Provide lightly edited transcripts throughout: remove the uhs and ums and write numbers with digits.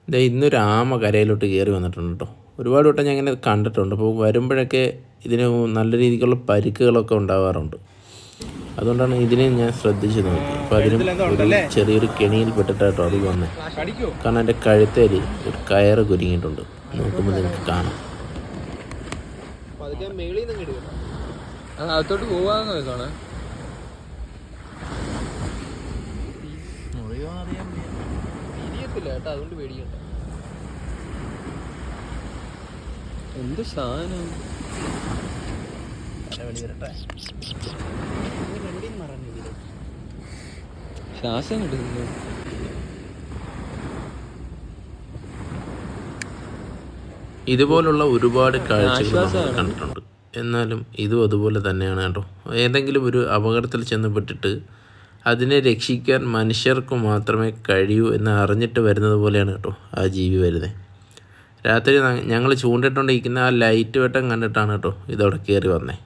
ഇതേ ഇന്നൊരു ആമ കരയിലോട്ട് കയറി വന്നിട്ടുണ്ട് കേട്ടോ. ഒരുപാട് വട്ടം ഞാൻ ഇങ്ങനെ കണ്ടിട്ടുണ്ട്. അപ്പോൾ വരുമ്പോഴൊക്കെ ഇതിന് നല്ല രീതിക്കുള്ള പരിക്കുകളൊക്കെ ഉണ്ടാവാറുണ്ട്. അതുകൊണ്ടാണ് ഇതിനെ ഞാൻ ശ്രദ്ധിച്ച് നോക്കി. അപ്പോൾ അതിനും ഒരു ചെറിയൊരു കെണിയിൽ പെട്ടിട്ടാട്ടോ അത് വന്നത്. കാരണം എൻ്റെ കഴുത്തേൽ ഒരു കയറ് കുരുങ്ങിയിട്ടുണ്ട്. നോക്കുമ്പോൾ നിങ്ങൾക്ക് കാണാം. അകത്തോട്ട് പോവാന്ന് നോക്കണേ. കേട്ടോ അതുകൊണ്ട് പേടിക്കണ്ട. എന്ത് സാധനം ശ്വാസം കിട്ടുന്നില്ല. ഇതുപോലുള്ള ഒരുപാട് കാഴ്ചകൾ കണ്ടിട്ടുണ്ട്. എന്നാലും ഇതും അതുപോലെ തന്നെയാണ് കേട്ടോ. ഏതെങ്കിലും ഒരു അപകടത്തിൽ ചെന്നപ്പെട്ടിട്ട് അതിനെ രക്ഷിക്കാൻ മനുഷ്യർക്ക് മാത്രമേ കഴിയൂ എന്ന് അറിഞ്ഞിട്ട് വരുന്നത് പോലെയാണ് കേട്ടോ ആ ജീവി വരുന്നത്. രാത്രി ഞങ്ങൾ ചൂണ്ടിട്ടുകൊണ്ടിരിക്കുന്ന ആ ലൈറ്റ് വെട്ടം കണ്ടിട്ടാണ് കേട്ടോ ഇതവിടെ കയറി വന്നത്.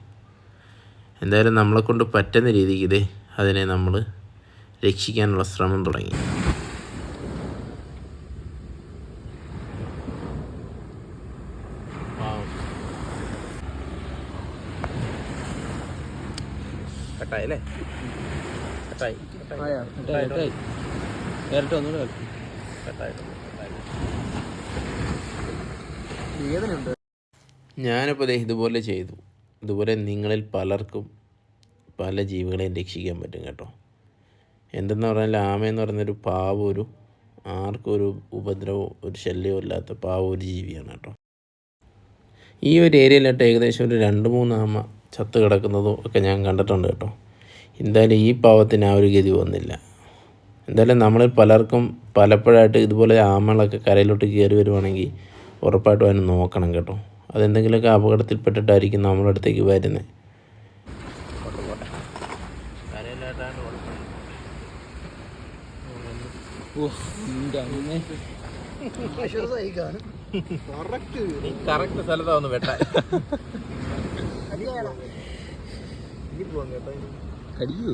എന്തായാലും നമ്മളെക്കൊണ്ട് പറ്റുന്ന രീതിക്ക് ഇതേ അതിനെ നമ്മൾ രക്ഷിക്കാനുള്ള ശ്രമം തുടങ്ങി. കട്ടായല്ലേ? കട്ടായി. ഞാനിപ്പോൾ ഇതുപോലെ ചെയ്തു. ഇതുപോലെ നിങ്ങളിൽ പലർക്കും പല ജീവികളെയും രക്ഷിക്കാൻ പറ്റും കേട്ടോ. എന്തെന്ന് പറഞ്ഞാൽ ആമയെന്ന് പറയുന്നൊരു പാവം, ഒരു ആർക്കും ഒരു ഉപദ്രവമോ ഒരു ശല്യമോ ഇല്ലാത്ത പാവം ഒരു ജീവിയാണ് കേട്ടോ. ഈ ഒരു ഏരിയയിലായിട്ട് ഏകദേശം ഒരു 2-3 ആമ ചത്ത് കിടക്കുന്നതും ഒക്കെ ഞാൻ കണ്ടിട്ടുണ്ട് കേട്ടോ. എന്തായാലും ഈ പാവത്തിന് ആ ഒരു ഗതി വന്നില്ല. എന്തായാലും നമ്മളിൽ പലർക്കും പലപ്പോഴായിട്ട് ഇതുപോലെ ആമകളൊക്കെ കരയിലോട്ട് കയറി വരുവാണെങ്കിൽ ഉറപ്പായിട്ടും അതിനെ നോക്കണം കേട്ടോ. അതെന്തെങ്കിലുമൊക്കെ അപകടത്തിൽപ്പെട്ടിട്ടായിരിക്കും നമ്മുടെ അടുത്തേക്ക് വരുന്നത്. കറക്റ്റ് സ്ഥലത്താവുന്നു വെട്ടാൻ. കടിക്കൂ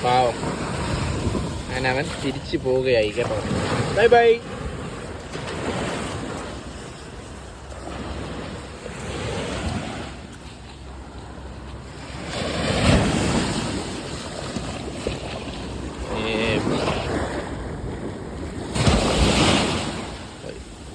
പാവം. അങ്ങനെ അവൻ തിരിച്ചു പോവുകയായി കേട്ടോ. Bye bye.